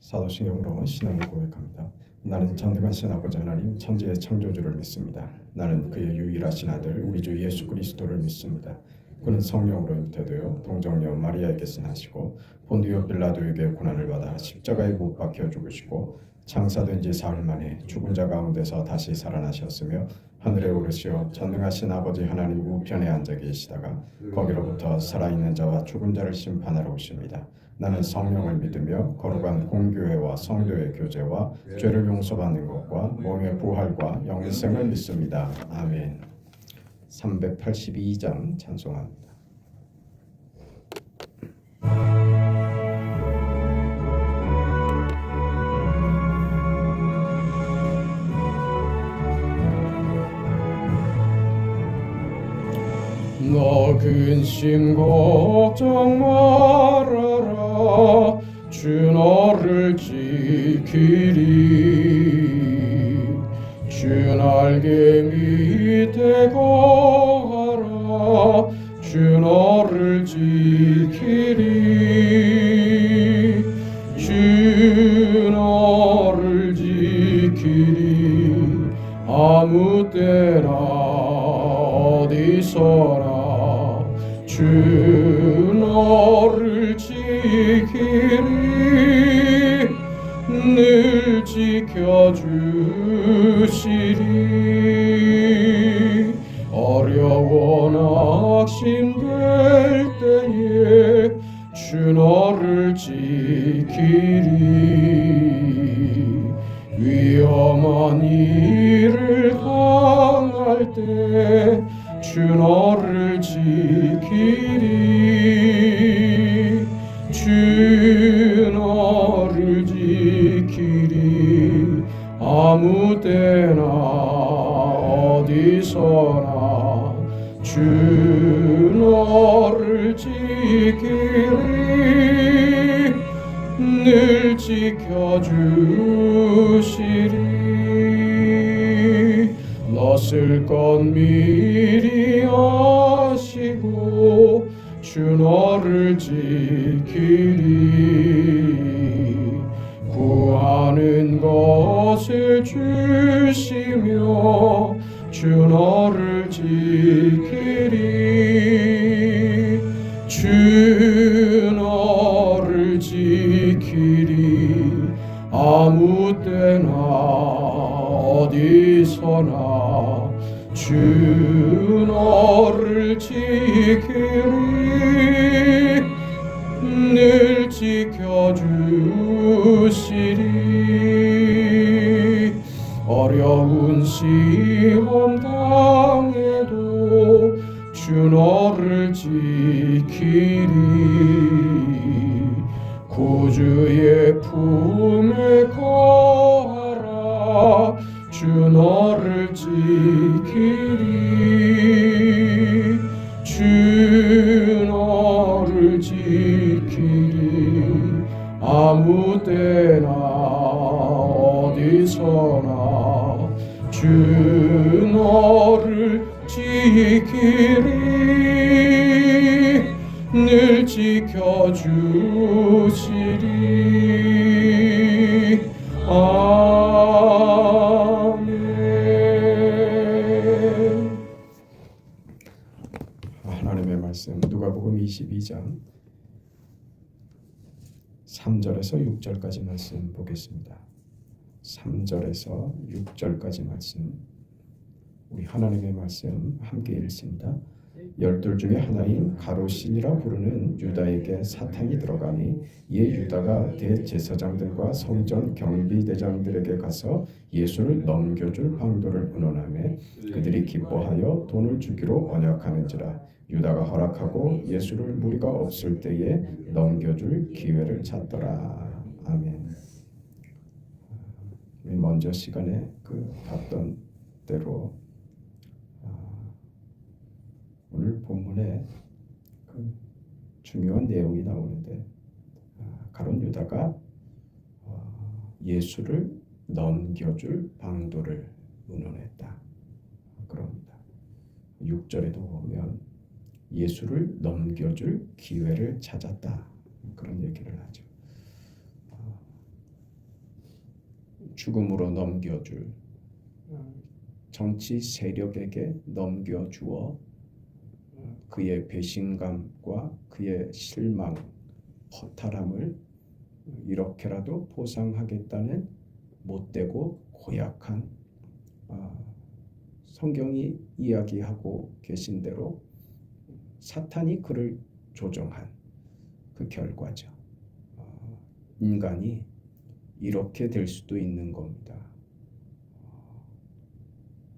사도신경으로 신앙을 고백합니다. 나는 전능하신 아버지 하나님 천지의 창조주를 믿습니다. 나는 그의 유일하신 아들 우리 주 예수 그리스도를 믿습니다. 그는 성령으로 잉태되어 동정녀 마리아에게서 나시고 본디오 빌라도에게 고난을 받아 십자가에 못 박혀 죽으시고 장사된 지 사흘 만에 죽은 자 가운데서 다시 살아나셨으며 하늘에 오르시어 전능하신 아버지 하나님 우편에 앉아 계시다가 거기로부터 살아있는 자와 죽은 자를 심판하러 오십니다. 나는 성령을 믿으며 거룩한 공교회와 성도의 교제와 죄를 용서받는 것과 몸의 부활과 영생을 믿습니다. 아멘. 382장 찬송합니다. 너 근심 걱정 말아라 주 너를 지키리 주 날개 밑에 거하라 주 너를 지키리 주 너를 지키리 아무 때나 어디서나 주 너를 지키리 늘 지켜주시리 어려워 낙심될 때에 주 너를 지키리 위험한 일을 당할 때 주 너를 지키리 주 너를 지키리 아무 때나 어디서나 주 너를 지키리 늘 지켜주시리 낯을 것 미리 아시고 주 너를 지키리 구하는 것을 주시며 주 너를 지키리 주 너를 지키리 아무 때나 어디서나 주 너를 지키리 늘 지켜주시리 어려운 시험 당해도 주 너를 지키리 구주의 품에 거하라 주 너를 지키리 주 너를 지키리 아무 때나 어디서나 주 너를 지키리 늘 지켜주시리 아멘. 하나님의 말씀 누가복음 22장 3절에서 6절까지 말씀 보겠습니다. 3절에서 6절까지 말씀 우리 하나님의 말씀 함께 읽습니다. 12 중에 하나인 가롯신이라 부르는 유다에게 사탄이 들어가니 이에 유다가 대제사장들과 성전 경비대장들에게 가서 예수를 넘겨줄 방도를 의논하며 그들이 기뻐하여 돈을 주기로 언약하는지라 유다가 허락하고 예수를 무리가 없을 때에 넘겨줄 기회를 찾더라. 아멘. 먼저 시간에 봤던 대로 오늘 본문에 중요한 내용이 나오는데 가룟 유다가 예수를 넘겨줄 방도를 의논했다. 그럽니다. 6절에도 보면 예수를 넘겨줄 기회를 찾았다. 그런 얘기를 하죠. 죽음으로 넘겨줄 정치 세력에게 넘겨주어 그의 배신감과 그의 실망, 허탈함을 이렇게라도 보상하겠다는 못되고 고약한 성경이 이야기하고 계신 대로 사탄이 그를 조종한 그 결과죠. 인간이 이렇게 될 수도 있는 겁니다.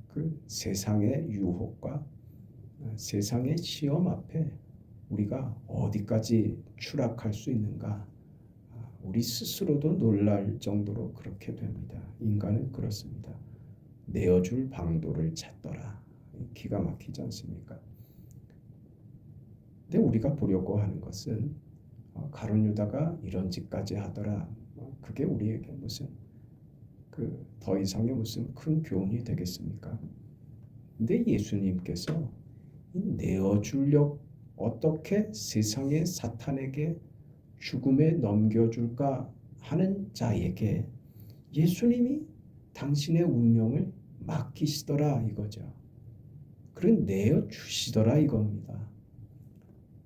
그 세상의 유혹과 세상의 시험 앞에 우리가 어디까지 추락할 수 있는가? 우리 스스로도 놀랄 정도로 그렇게 됩니다. 인간은 그렇습니다. 내어줄 방도를 찾더라. 기가 막히지 않습니까? 근데 우리가 보려고 하는 것은 가룟 유다가 이런 짓까지 하더라. 그게 우리에게 무슨 더 이상의 무슨 큰 교훈이 되겠습니까? 근데 예수님께서 내어주려 어떻게 세상의 사탄에게 죽음에 넘겨줄까 하는 자에게 예수님이 당신의 운명을 맡기시더라 이거죠. 그래 내어주시더라 이겁니다.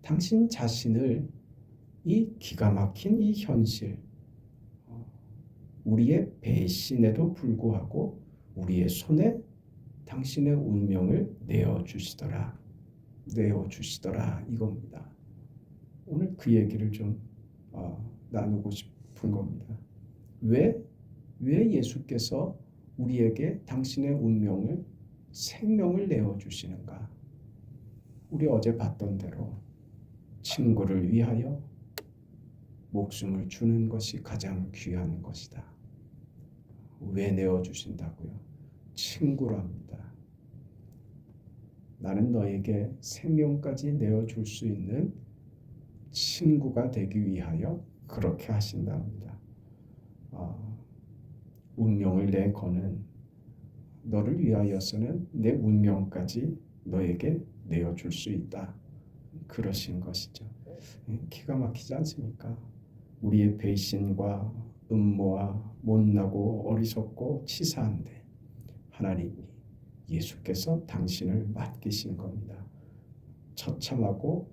당신 자신을 이 기가 막힌 이 현실, 우리의 배신에도 불구하고 우리의 손에 당신의 운명을 내어주시더라 이겁니다. 오늘 그 얘기를 좀 나누고 싶은 겁니다. 왜 예수께서 우리에게 당신의 운명을 생명을 내어주시는가? 우리 어제 봤던 대로 친구를 위하여 목숨을 주는 것이 가장 귀한 것이다. 왜 내어주신다고요? 친구랍니다. 나는 너에게 생명까지 내어줄 수 있는 친구가 되기 위하여 그렇게 하신답니다. 운명을 내거는 너를 위하여서는 내 운명까지 너에게 내어줄 수 있다. 그러신 것이죠. 기가 막히지 않습니까? 우리의 배신과 음모와 못나고 어리석고 치사한데 하나님이 예수께서 당신을 맡기신 겁니다. 처참하고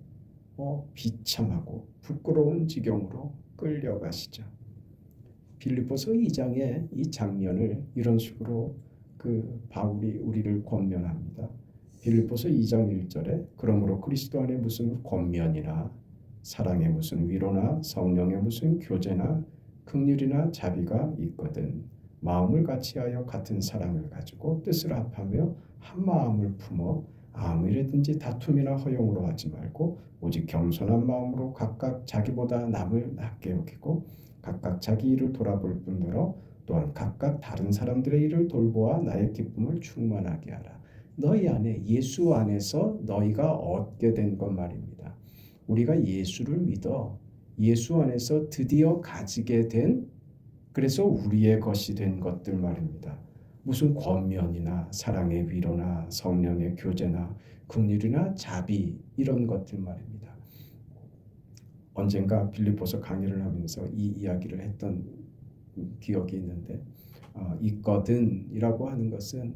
비참하고 부끄러운 지경으로 끌려가시죠. 빌립보서 2장의 이 장면을 이런 식으로 바울이 우리를 권면합니다. 빌립보서 2장 1절에 그러므로 그리스도 안에 무슨 권면이나 사랑의 무슨 위로나 성령의 무슨 교제나 긍휼이나 자비가 있거든 마음을 같이하여 같은 사랑을 가지고 뜻을 합하며 한 마음을 품어 아무 일이든지 다툼이나 허용으로 하지 말고 오직 겸손한 마음으로 각각 자기보다 남을 낮게 여기고 각각 자기 일을 돌아볼 뿐더러 또한 각각 다른 사람들의 일을 돌보아 나의 기쁨을 충만하게 하라. 너희 안에 예수 안에서 너희가 얻게 된 것 말입니다. 우리가 예수를 믿어 예수 안에서 드디어 가지게 된 그래서 우리의 것이 된 것들 말입니다. 무슨 권면이나 사랑의 위로나 성령의 교제나 긍휼이나 자비 이런 것들 말입니다. 언젠가 빌립보서 강의를 하면서 이 이야기를 했던 기억이 있는데 있거든이라고 하는 것은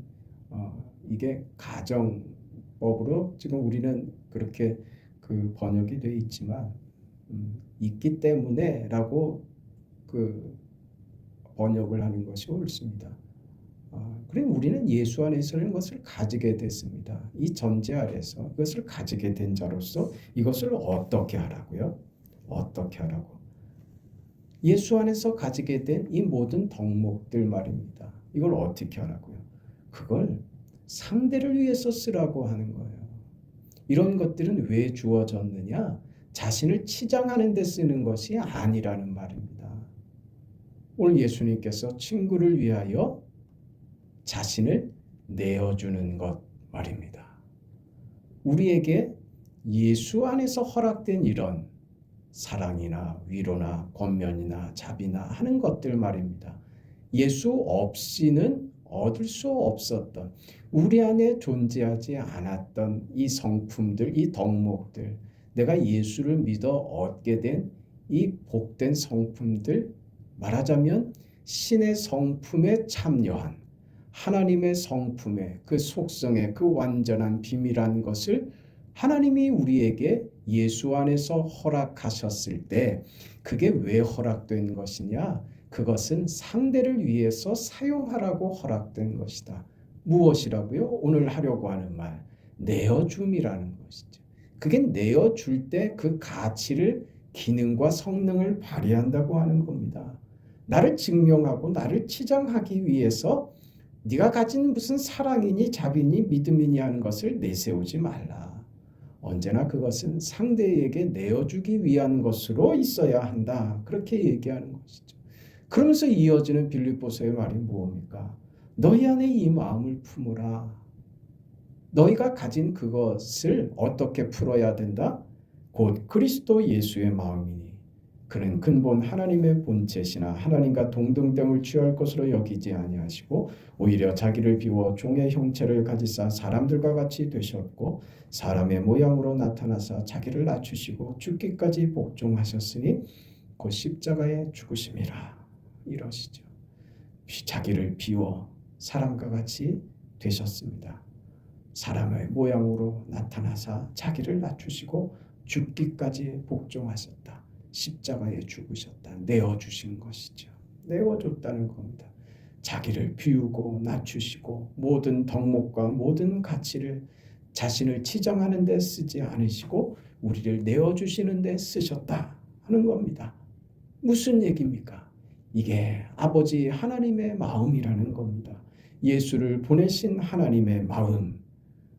이게 가정법으로 지금 우리는 그렇게 번역이 되어 있지만 있기 때문에라고 번역을 하는 것이 옳습니다. 그럼 우리는 예수 안에서는 것을 가지게 됐습니다. 이 전제 아래서 이것을 가지게 된 자로서 이것을 어떻게 하라고요? 어떻게 하라고? 예수 안에서 가지게 된 이 모든 덕목들 말입니다. 이걸 어떻게 하라고요? 그걸 상대를 위해서 쓰라고 하는 거예요. 이런 것들은 왜 주어졌느냐? 자신을 치장하는 데 쓰는 것이 아니라는 말입니다. 오늘 예수님께서 친구를 위하여 자신을 내어주는 것 말입니다. 우리에게 예수 안에서 허락된 이런 사랑이나 위로나 권면이나 자비나 하는 것들 말입니다. 예수 없이는 얻을 수 없었던 우리 안에 존재하지 않았던 이 성품들, 이 덕목들, 내가 예수를 믿어 얻게 된 이 복된 성품들, 말하자면 신의 성품에 참여한 하나님의 성품의 그 속성의 그 완전한 비밀한 것을 하나님이 우리에게 예수 안에서 허락하셨을 때 그게 왜 허락된 것이냐? 그것은 상대를 위해서 사용하라고 허락된 것이다. 무엇이라고요? 오늘 하려고 하는 말, 내어줌이라는 것이죠. 그게 내어줄 때 그 가치를 기능과 성능을 발휘한다고 하는 겁니다. 나를 증명하고 나를 치장하기 위해서 네가 가진 무슨 사랑이니 자비니 믿음이니 하는 것을 내세우지 말라. 언제나 그것은 상대에게 내어주기 위한 것으로 있어야 한다. 그렇게 얘기하는 것이죠. 그러면서 이어지는 빌립보서의 말이 뭡니까? 너희 안에 이 마음을 품으라. 너희가 가진 그것을 어떻게 풀어야 된다? 곧 그리스도 예수의 마음이니 그는 근본 하나님의 본체시나 하나님과 동등됨을 취할 것으로 여기지 아니하시고 오히려 자기를 비워 종의 형체를 가지사 사람들과 같이 되셨고 사람의 모양으로 나타나사 자기를 낮추시고 죽기까지 복종하셨으니 곧 십자가에 죽으심이라 이러시죠. 자기를 비워 사람과 같이 되셨습니다. 사람의 모양으로 나타나사 자기를 낮추시고 죽기까지 복종하셨다. 십자가에 죽으셨다. 내어주신 것이죠. 내어줬다는 겁니다. 자기를 비우고 낮추시고 모든 덕목과 모든 가치를 자신을 치장하는 데 쓰지 않으시고 우리를 내어주시는 데 쓰셨다 하는 겁니다. 무슨 얘기입니까? 이게 아버지 하나님의 마음이라는 겁니다. 예수를 보내신 하나님의 마음,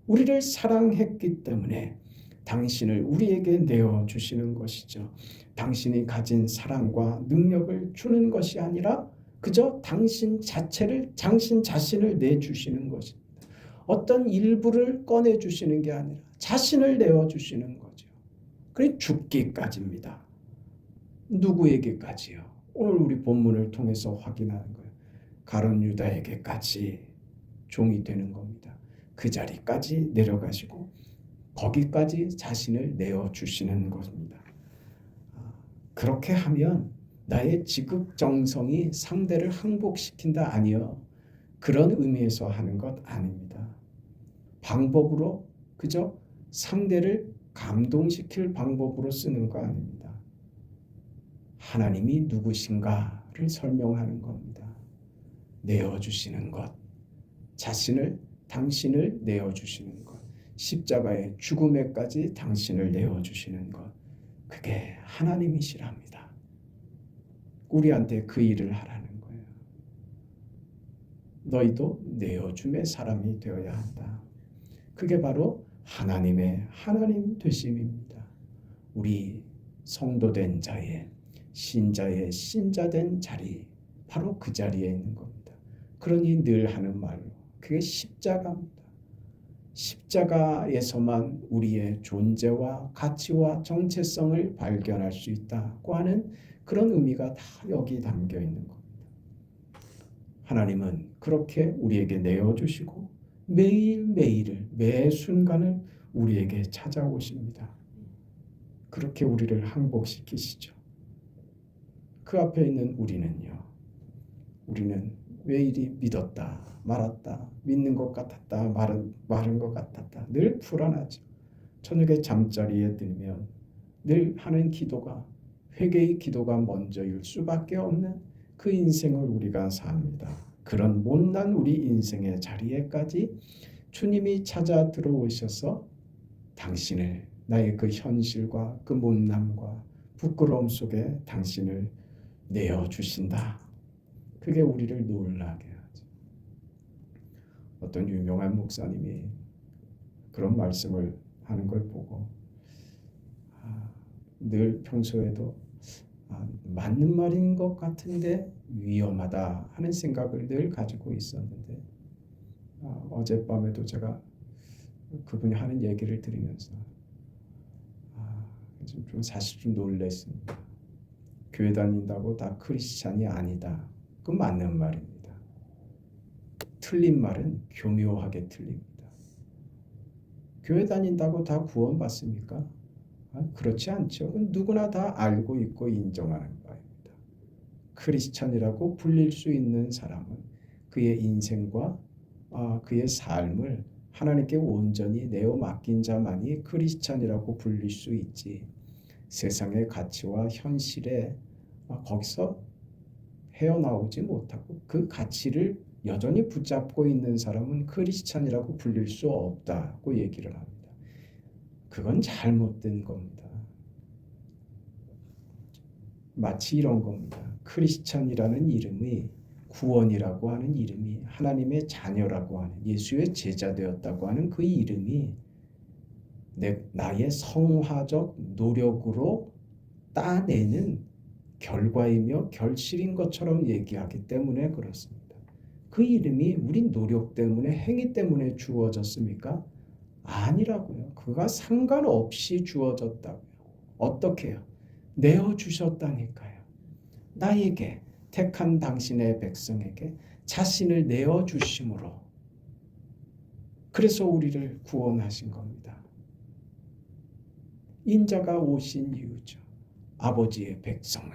우리를 사랑했기 때문에 당신을 우리에게 내어주시는 것이죠. 당신이 가진 사랑과 능력을 주는 것이 아니라 그저 당신 자체를, 당신 자신을 내주시는 것입니다. 어떤 일부를 꺼내주시는 게 아니라 자신을 내어주시는 거죠. 그래 죽기까지입니다. 누구에게까지요? 오늘 우리 본문을 통해서 확인하는 거예요. 가룟 유다에게까지 종이 되는 겁니다. 그 자리까지 내려가시고 거기까지 자신을 내어주시는 것입니다. 그렇게 하면 나의 지극정성이 상대를 항복시킨다 아니요. 그런 의미에서 하는 것 아닙니다. 방법으로 그저 상대를 감동시킬 방법으로 쓰는 거 아닙니다. 하나님이 누구신가를 설명하는 겁니다. 내어주시는 것, 당신을 내어주시는 것, 십자가의 죽음에까지 당신을 내어주시는 것, 그게 하나님이시랍니다. 우리한테 그 일을 하라는 거예요. 너희도 내어줌의 사람이 되어야 한다. 그게 바로 하나님의 하나님 되심입니다. 우리 성도된 자의 신자의 신자된 자리, 바로 그 자리에 있는 겁니다. 그러니 늘 하는 말로 그게 십자가입니다. 십자가에서만 우리의 존재와 가치와 정체성을 발견할 수 있다고 하는 그런 의미가 다 여기 담겨 있는 겁니다. 하나님은 그렇게 우리에게 내어주시고 매일매일을 매 순간을 우리에게 찾아오십니다. 그렇게 우리를 항복시키시죠. 그 앞에 있는 우리는 왜 이리 믿었다 말았다, 믿는 것 같았다 말은 것 같았다, 늘 불안하죠. 저녁에 잠자리에 들면 늘 하는 기도가 회개의 기도가 먼저일 수밖에 없는 그 인생을 우리가 삽니다. 그런 못난 우리 인생의 자리에까지 주님이 찾아 들어오셔서 당신을, 나의 그 현실과 그 못남과 부끄러움 속에 당신을 내어주신다. 그게 우리를 놀라게 하죠. 어떤 유명한 목사님이 그런 말씀을 하는 걸 보고 늘 평소에도 맞는 말인 것 같은데 위험하다 하는 생각을 늘 가지고 있었는데 어젯밤에도 제가 그분이 하는 얘기를 들으면서 사실 좀 놀랐습니다. 교회 다닌다고 다 크리스찬이 아니다. 그건 맞는 말입니다. 틀린 말은 교묘하게 틀립니다. 교회 다닌다고 다 구원받습니까? 그렇지 않죠. 누구나 다 알고 있고 인정하는 바입니다. 크리스찬이라고 불릴 수 있는 사람은 그의 인생과 그의 삶을 하나님께 온전히 내어 맡긴 자만이 크리스찬이라고 불릴 수 있지. 세상의 가치와 현실에 거기서 헤어나오지 못하고 그 가치를 여전히 붙잡고 있는 사람은 크리스찬이라고 불릴 수 없다고 얘기를 합니다. 그건 잘못된 겁니다. 마치 이런 겁니다. 크리스찬이라는 이름이 구원이라고 하는 이름이 하나님의 자녀라고 하는 예수의 제자 되었다고 하는 그 이름이 나의 성화적 노력으로 따내는 결과이며 결실인 것처럼 얘기하기 때문에 그렇습니다. 그 이름이 우리 노력 때문에 행위 때문에 주어졌습니까? 아니라고요. 그가 상관없이 주어졌다고요. 어떻게요? 내어주셨다니까요. 나에게 택한 당신의 백성에게 자신을 내어주심으로 그래서 우리를 구원하신 겁니다. 인자가 오신 이유죠. 아버지의 백성을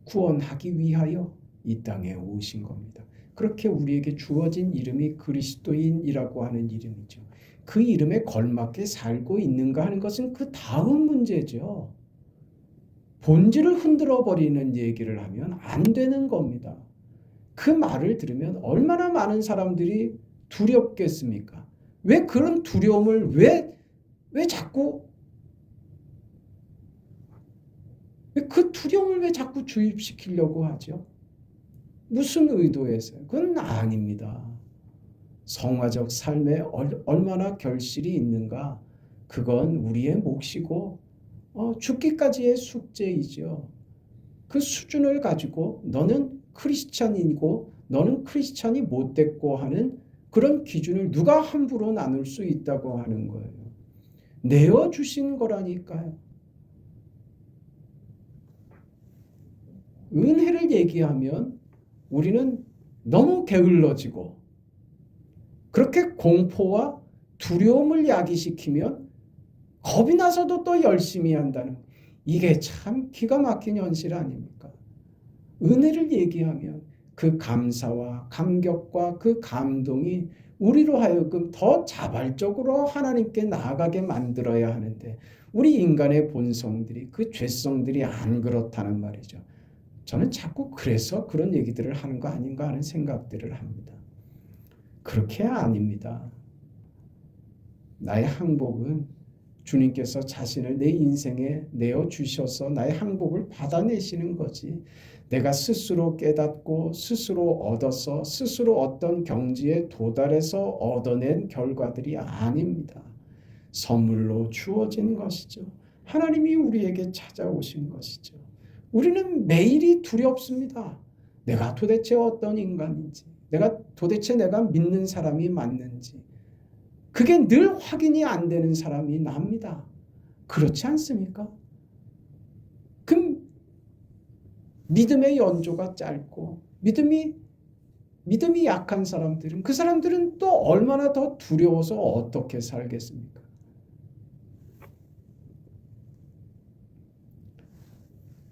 구원하기 위하여 이 땅에 오신 겁니다. 그렇게 우리에게 주어진 이름이 그리스도인이라고 하는 이름이죠. 그 이름에 걸맞게 살고 있는가 하는 것은 그 다음 문제죠. 본질을 흔들어 버리는 얘기를 하면 안 되는 겁니다. 그 말을 들으면 얼마나 많은 사람들이 두렵겠습니까? 왜 그런 두려움을 왜 자꾸 그 두려움을 왜 자꾸 주입시키려고 하죠? 무슨 의도에서요? 그건 아닙니다. 성화적 삶에 얼마나 결실이 있는가? 그건 우리의 몫이고 죽기까지의 숙제이죠. 그 수준을 가지고 너는 크리스찬이고 너는 크리스찬이 못됐고 하는 그런 기준을 누가 함부로 나눌 수 있다고 하는 거예요. 내어주신 거라니까요. 은혜를 얘기하면 우리는 너무 게을러지고 그렇게 공포와 두려움을 야기시키면 겁이 나서도 또 열심히 한다는 이게 참 기가 막힌 현실 아닙니까? 은혜를 얘기하면 그 감사와 감격과 그 감동이 우리로 하여금 더 자발적으로 하나님께 나아가게 만들어야 하는데 우리 인간의 본성들이 그 죄성들이 안 그렇다는 말이죠. 저는 자꾸 그래서 그런 얘기들을 하는 거 아닌가 하는 생각들을 합니다. 그렇게 아닙니다. 나의 항복은 주님께서 자신을 내 인생에 내어주셔서 나의 항복을 받아내시는 거지. 내가 스스로 깨닫고 스스로 얻어서 스스로 어떤 경지에 도달해서 얻어낸 결과들이 아닙니다. 선물로 주어진 것이죠. 하나님이 우리에게 찾아오신 것이죠. 우리는 매일이 두렵습니다. 내가 도대체 어떤 인간인지, 내가 믿는 사람이 맞는지, 그게 늘 확인이 안 되는 사람이 납니다. 그렇지 않습니까? 그 믿음의 연조가 짧고 믿음이 약한 사람들은 그 사람들은 또 얼마나 더 두려워서 어떻게 살겠습니까?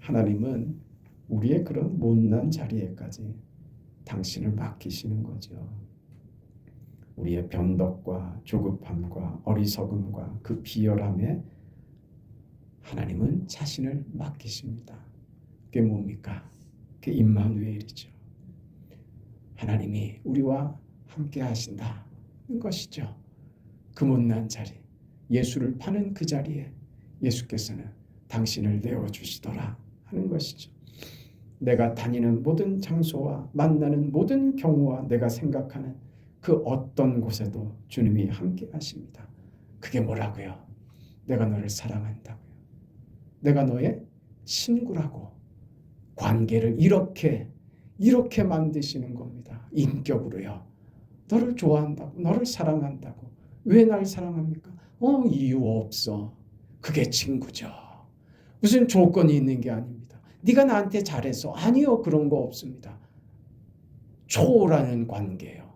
하나님은 우리의 그런 못난 자리에까지 당신을 맡기시는 거죠. 우리의 변덕과 조급함과 어리석음과 그 비열함에 하나님은 자신을 맡기십니다. 그게 뭡니까? 그게 임마누엘이죠. 하나님이 우리와 함께 하신다는 것이죠. 그 못난 자리, 예수를 파는 그 자리에 예수께서는 당신을 내어주시더라 하는 것이죠. 내가 다니는 모든 장소와 만나는 모든 경우와 내가 생각하는 그 어떤 곳에도 주님이 함께 하십니다. 그게 뭐라고요? 내가 너를 사랑한다고요. 내가 너의 친구라고. 관계를 이렇게 만드시는 겁니다. 인격으로요. 너를 좋아한다고, 너를 사랑한다고. 왜 날 사랑합니까? 이유 없어. 그게 친구죠. 무슨 조건이 있는 게 아닙니다. 네가 나한테 잘해서. 아니요, 그런 거 없습니다. 초월하는 관계예요.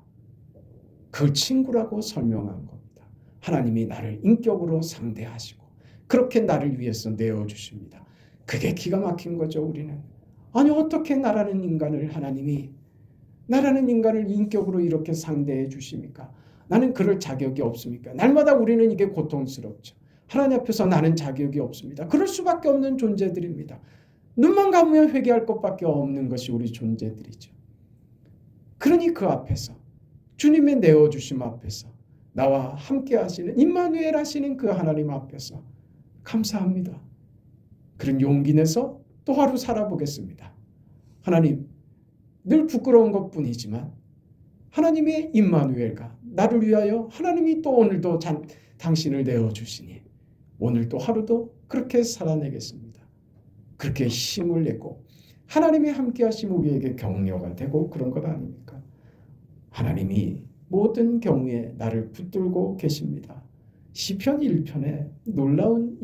그 친구라고 설명한 겁니다. 하나님이 나를 인격으로 상대하시고 그렇게 나를 위해서 내어주십니다. 그게 기가 막힌 거죠. 우리는 아니 어떻게 나라는 인간을 하나님이 나라는 인간을 인격으로 이렇게 상대해 주십니까? 나는 그럴 자격이 없습니까? 날마다 우리는 이게 고통스럽죠. 하나님 앞에서 나는 자격이 없습니다. 그럴 수밖에 없는 존재들입니다. 눈만 감으면 회개할 것밖에 없는 것이 우리 존재들이죠. 그러니 그 앞에서 주님의 내어주심 앞에서 나와 함께 하시는 임마누엘 하시는 그 하나님 앞에서 감사합니다. 그런 용기 내서 또 하루 살아보겠습니다. 하나님, 늘 부끄러운 것뿐이지만 하나님의 임마누엘과 나를 위하여 하나님이 또 오늘도 당신을 내어주시니 오늘 또 하루도 그렇게 살아내겠습니다. 그렇게 힘을 내고 하나님의 함께하심 우리에게 격려가 되고 그런 것 아닙니까? 하나님이 모든 경우에 나를 붙들고 계십니다. 시편 1편에 놀라운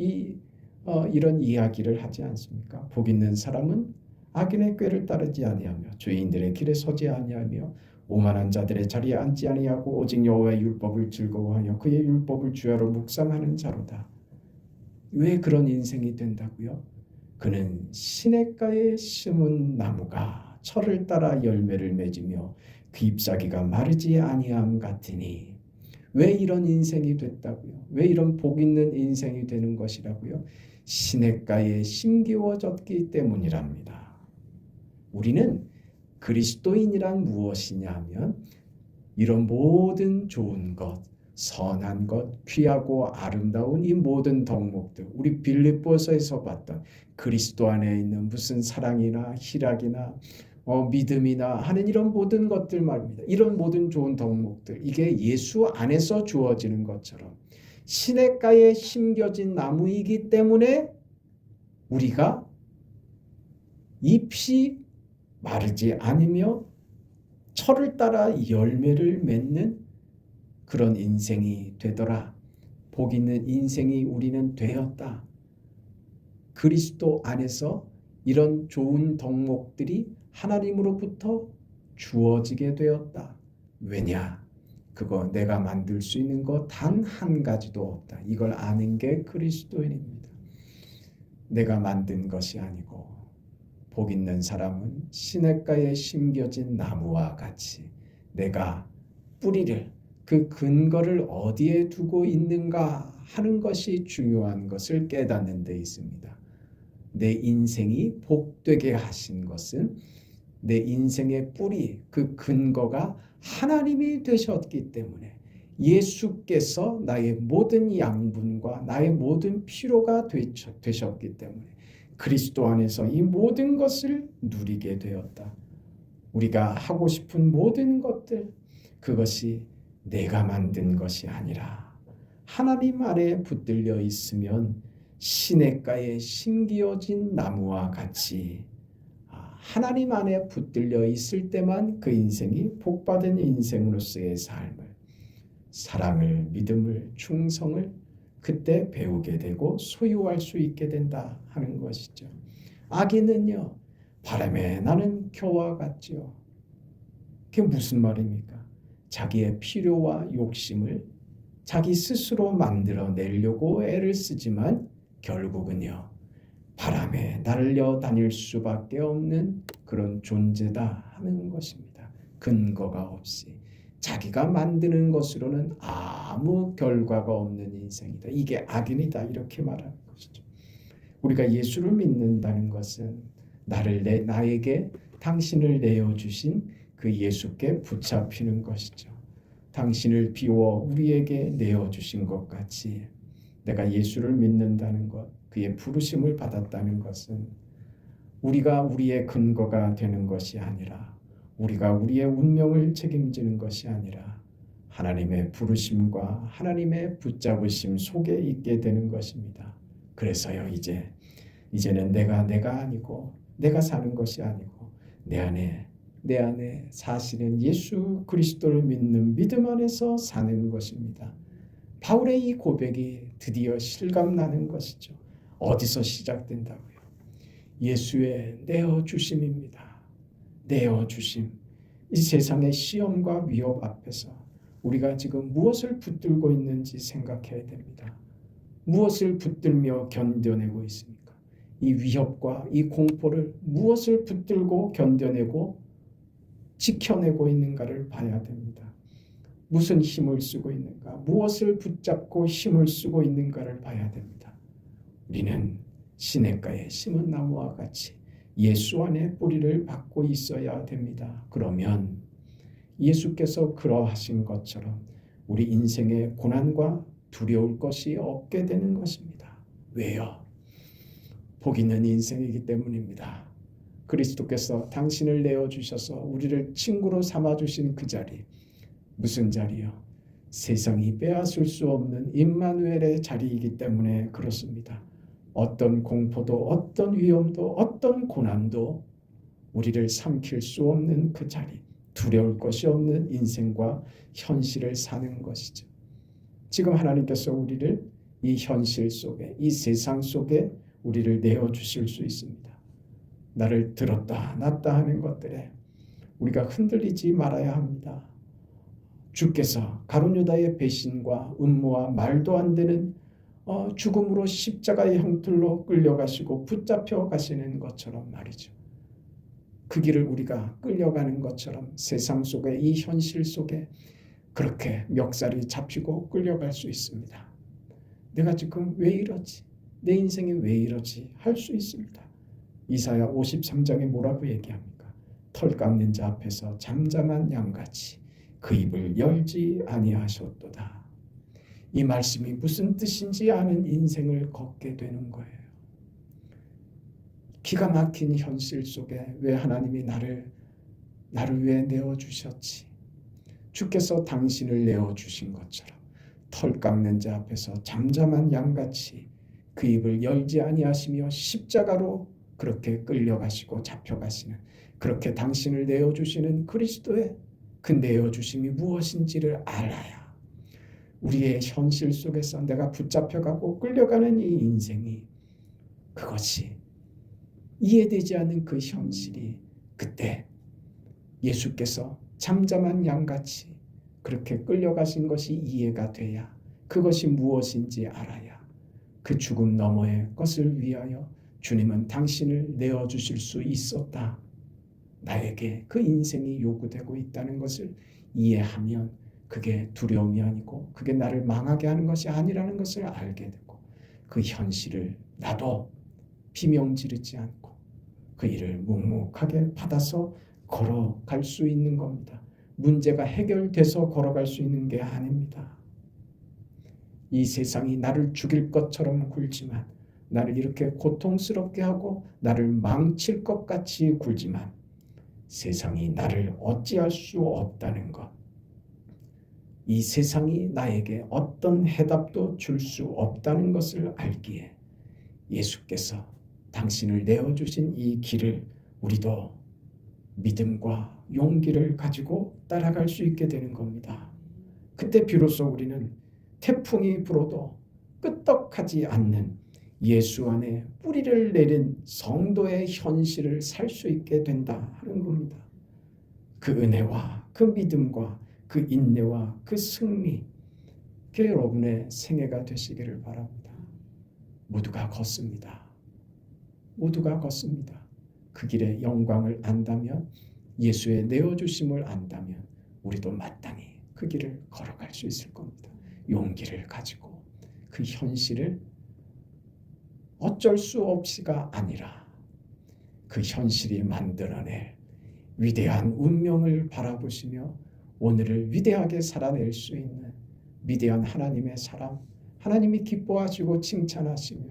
이런 이야기를 하지 않습니까? 복 있는 사람은 악인의 꾀를 따르지 아니하며 죄인들의 길에 서지 아니하며 오만한 자들의 자리에 앉지 아니하고 오직 여호와의 율법을 즐거워하여 그의 율법을 주야로 묵상하는 자로다. 왜 그런 인생이 된다고요? 그는 시냇가에 심은 나무가 철을 따라 열매를 맺으며 그 잎사귀가 마르지 아니함 같으니. 왜 이런 인생이 됐다고요? 왜 이런 복 있는 인생이 되는 것이라고요? 시냇가에 심기워졌기 때문이랍니다. 우리는 그리스도인이란 무엇이냐 하면 이런 모든 좋은 것, 선한 것, 귀하고 아름다운 이 모든 덕목들, 우리 빌립보서에서 봤던 그리스도 안에 있는 무슨 사랑이나 희락이나 믿음이나 하는 이런 모든 것들 말입니다. 이런 모든 좋은 덕목들, 이게 예수 안에서 주어지는 것처럼 시냇가에 심겨진 나무이기 때문에 우리가 잎이 마르지 않으며 철을 따라 열매를 맺는 그런 인생이 되더라. 복 있는 인생이 우리는 되었다. 그리스도 안에서 이런 좋은 덕목들이 하나님으로부터 주어지게 되었다. 왜냐? 그거 내가 만들 수 있는 거 단 한 가지도 없다. 이걸 아는 게 그리스도인입니다. 내가 만든 것이 아니고 복 있는 사람은 시냇가에 심겨진 나무와 같이 내가 뿌리를 그 근거를 어디에 두고 있는가 하는 것이 중요한 것을 깨닫는 데 있습니다. 내 인생이 복되게 하신 것은 내 인생의 뿌리, 그 근거가 하나님이 되셨기 때문에 예수께서 나의 모든 양분과 나의 모든 필요가 되셨기 때문에 그리스도 안에서 이 모든 것을 누리게 되었다. 우리가 하고 싶은 모든 것들, 그것이 내가 만든 것이 아니라 하나님 안에 붙들려 있으면 시냇가에 심기어진 나무와 같이 하나님 안에 붙들려 있을 때만 그 인생이 복받은 인생으로서의 삶을, 사랑을, 믿음을, 충성을 그때 배우게 되고 소유할 수 있게 된다 하는 것이죠. 악인은요, 바람에 나는 겨와 같지요. 그게 무슨 말입니까? 자기의 필요와 욕심을 자기 스스로 만들어내려고 애를 쓰지만 결국은요, 바람에 날려 다닐 수밖에 없는 그런 존재다 하는 것입니다. 근거가 없이 자기가 만드는 것으로는 아무 결과가 없는 인생이다. 이게 악인이다 이렇게 말하는 것이죠. 우리가 예수를 믿는다는 것은 나에게 당신을 내어주신 그 예수께 붙잡히는 것이죠. 당신을 비워 우리에게 내어주신 것 같이 내가 예수를 믿는다는 것, 그의 부르심을 받았다는 것은 우리가 우리의 근거가 되는 것이 아니라 우리가 우리의 운명을 책임지는 것이 아니라 하나님의 부르심과 하나님의 붙잡으심 속에 있게 되는 것입니다. 그래서요, 이제는 내가 아니고 내가 사는 것이 아니고 내 안에 사실은 예수 그리스도를 믿는 믿음 안에서 사는 것입니다. 바울의 이 고백이 드디어 실감나는 것이죠. 어디서 시작된다고요? 예수의 내어주심입니다. 내어주심. 이 세상의 시험과 위협 앞에서 우리가 지금 무엇을 붙들고 있는지 생각해야 됩니다. 무엇을 붙들며 견뎌내고 있습니까? 이 위협과 이 공포를 무엇을 붙들고 견뎌내고 지켜내고 있는가를 봐야 됩니다. 무슨 힘을 쓰고 있는가, 무엇을 붙잡고 힘을 쓰고 있는가를 봐야 됩니다. 우리는 시냇가에 심은 나무와 같이 예수 안에 뿌리를 받고 있어야 됩니다. 그러면 예수께서 그러하신 것처럼 우리 인생의 고난과 두려울 것이 없게 되는 것입니다. 왜요? 복 있는 인생이기 때문입니다. 그리스도께서 당신을 내어주셔서 우리를 친구로 삼아주신 그 자리, 무슨 자리요? 세상이 빼앗을 수 없는 임마누엘의 자리이기 때문에 그렇습니다. 어떤 공포도 어떤 위험도 어떤 고난도 우리를 삼킬 수 없는 그 자리, 두려울 것이 없는 인생과 현실을 사는 것이죠. 지금 하나님께서 우리를 이 현실 속에, 이 세상 속에 우리를 내어주실 수 있습니다. 나를 들었다 놨다 하는 것들에 우리가 흔들리지 말아야 합니다. 주께서 가룟 유다의 배신과 음모와 말도 안 되는 죽음으로 십자가의 형틀로 끌려가시고 붙잡혀 가시는 것처럼 말이죠. 그 길을 우리가 끌려가는 것처럼 세상 속에, 이 현실 속에 그렇게 멱살이 잡히고 끌려갈 수 있습니다. 내가 지금 왜 이러지? 내 인생이 왜 이러지? 할 수 있습니다. 이사야 53장에 뭐라고 얘기합니까? 털 깎는 자 앞에서 잠잠한 양같이 그 입을 열지 아니하셨도다. 이 말씀이 무슨 뜻인지 아는 인생을 걷게 되는 거예요. 기가 막힌 현실 속에 왜 하나님이 나를 왜 내어주셨지? 주께서 당신을 내어주신 것처럼 털 깎는 자 앞에서 잠잠한 양같이 그 입을 열지 아니하시며 십자가로 그렇게 끌려가시고 잡혀가시는, 그렇게 당신을 내어주시는 그리스도의 그 내어주심이 무엇인지를 알아야 우리의 현실 속에서 내가 붙잡혀가고 끌려가는 이 인생이, 그것이 이해되지 않는 그 현실이 그때 예수께서 잠잠한 양같이 그렇게 끌려가신 것이 이해가 돼야, 그것이 무엇인지 알아야 그 죽음 너머의 것을 위하여 주님은 당신을 내어주실 수 있었다. 나에게 그 인생이 요구되고 있다는 것을 이해하면 그게 두려움이 아니고 그게 나를 망하게 하는 것이 아니라는 것을 알게 되고 그 현실을 나도 비명 지르지 않고 그 일을 묵묵하게 받아서 걸어갈 수 있는 겁니다. 문제가 해결돼서 걸어갈 수 있는 게 아닙니다. 이 세상이 나를 죽일 것처럼 굴지만, 나를 이렇게 고통스럽게 하고 나를 망칠 것 같이 굴지만 세상이 나를 어찌할 수 없다는 것, 이 세상이 나에게 어떤 해답도 줄 수 없다는 것을 알기에 예수께서 당신을 내어주신 이 길을 우리도 믿음과 용기를 가지고 따라갈 수 있게 되는 겁니다. 그때 비로소 우리는 태풍이 불어도 끄떡하지 않는 예수 안에 뿌리를 내린 성도의 현실을 살 수 있게 된다 하는 겁니다. 그 은혜와 그 믿음과 그 인내와 그 승리, 그 여러분의 생애가 되시기를 바랍니다. 모두가 걷습니다. 모두가 걷습니다. 그 길의 영광을 안다면, 예수의 내어주심을 안다면 우리도 마땅히 그 길을 걸어갈 수 있을 겁니다. 용기를 가지고 그 현실을 어쩔 수 없이가 아니라 그 현실이 만들어낼 위대한 운명을 바라보시며 오늘을 위대하게 살아낼 수 있는 위대한 하나님의 사람, 하나님이 기뻐하시고 칭찬하시며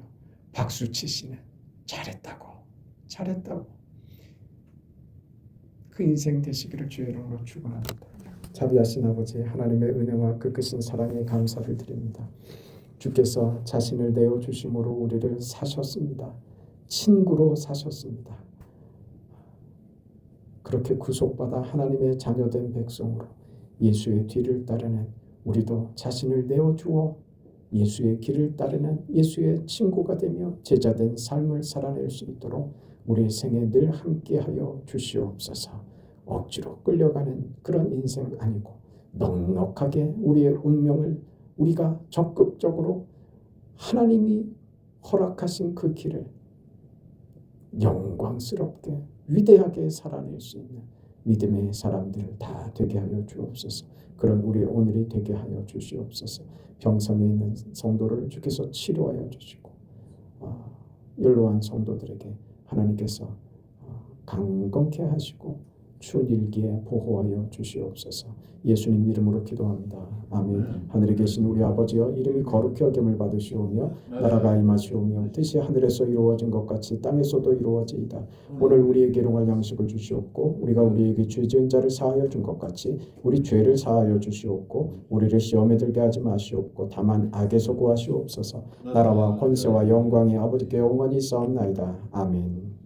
박수치시는, 잘했다고 그 인생 되시기를 주의 이름으로 축원합니다. 자비하신 아버지 하나님의 은혜와 그 크신 사랑에 감사를 드립니다. 주께서 자신을 내어주심으로 우리를 사셨습니다. 친구로 사셨습니다. 그렇게 구속받아 하나님의 자녀된 백성으로 예수의 뒤를 따르는 우리도 자신을 내어주어 예수의 길을 따르는 예수의 친구가 되며 제자된 삶을 살아낼 수 있도록 우리의 생에 늘 함께하여 주시옵소서. 억지로 끌려가는 그런 인생 아니고 넉넉하게 우리의 운명을 우리가 적극적으로 하나님이 허락하신 그 길을 영광스럽게 위대하게 살아낼 수 있는 믿음의 사람들 다 되게 하여 주옵소서. 그런 우리 오늘이 되게 하여 주시옵소서. 병성에 있는 성도를 주께서 치료하여 주시고 연로한 성도들에게 하나님께서 강건케 하시고 추운 일기에 보호하여 주시옵소서. 예수님 이름으로 기도합니다. 아멘. 하늘에 계신 우리 아버지여, 이름이 거룩히 여김을 받으시오며 나라가 임하시오며 뜻이 하늘에서 이루어진 것 같이 땅에서도 이루어지이다. 오늘 우리에게 일용할 양식을 주시옵고 우리가 우리에게 죄 지은 자를 사하여 준 것 같이 우리 죄를 사하여 주시옵고 우리를 시험에 들게 하지 마시옵고 다만 악에서 구하시옵소서. 나라와 권세와 영광이 아버지께 영원히 있사옵나이다. 아멘.